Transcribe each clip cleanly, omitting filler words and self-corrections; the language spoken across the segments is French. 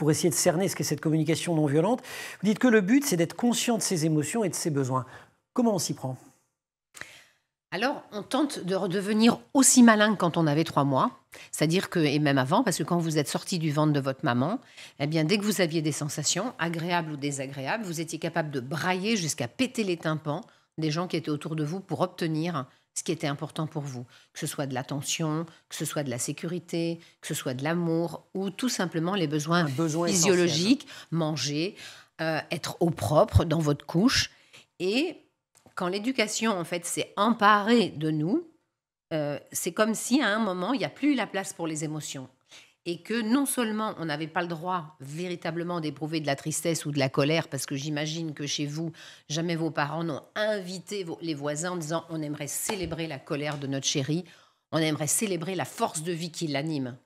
pour essayer de cerner ce qu'est cette communication non violente. Vous dites que le but, c'est d'être conscient de ses émotions et de ses besoins. Comment on s'y prend? Alors, on tente de redevenir aussi malin que quand on avait 3 mois. C'est-à-dire que, et même avant, parce que quand vous êtes sorti du ventre de votre maman, eh bien, dès que vous aviez des sensations, agréables ou désagréables, vous étiez capable de brailler jusqu'à péter les tympans des gens qui étaient autour de vous pour obtenir ce qui était important pour vous. Que ce soit de l'attention, que ce soit de la sécurité, que ce soit de l'amour, ou tout simplement les besoins physiologiques, manger, être au propre dans votre couche. Et quand l'éducation, en fait, s'est emparée de nous, c'est comme si, à un moment, il n'y a plus la place pour les émotions. Et que non seulement on n'avait pas le droit véritablement d'éprouver de la tristesse ou de la colère, parce que j'imagine que chez vous, jamais vos parents n'ont invité les voisins en disant « on aimerait célébrer la colère de notre chéri, on aimerait célébrer la force de vie qui l'anime ».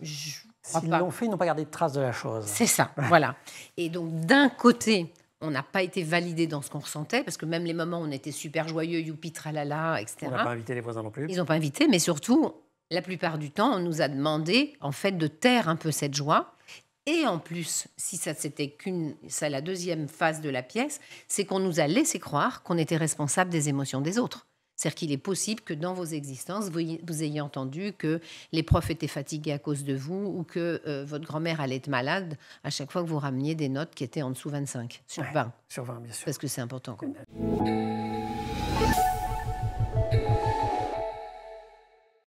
S'ils l'ont fait, ils n'ont pas gardé de traces de la chose. C'est ça, voilà. Et donc, d'un côté, on n'a pas été validé dans ce qu'on ressentait, parce que même les moments où on était super joyeux, youpi, tralala, etc. On n'a pas invité les voisins non plus. Ils n'ont pas invité, mais surtout, la plupart du temps, on nous a demandé, en fait, de taire un peu cette joie. Et en plus, si ça c'était c'est la deuxième phase de la pièce, c'est qu'on nous a laissé croire qu'on était responsable des émotions des autres. C'est-à-dire qu'il est possible que dans vos existences, vous ayez entendu que les profs étaient fatigués à cause de vous ou que votre grand-mère allait être malade à chaque fois que vous rameniez des notes qui étaient en dessous 25 sur 20. Sur 20, bien sûr. Parce que c'est important. Quand même.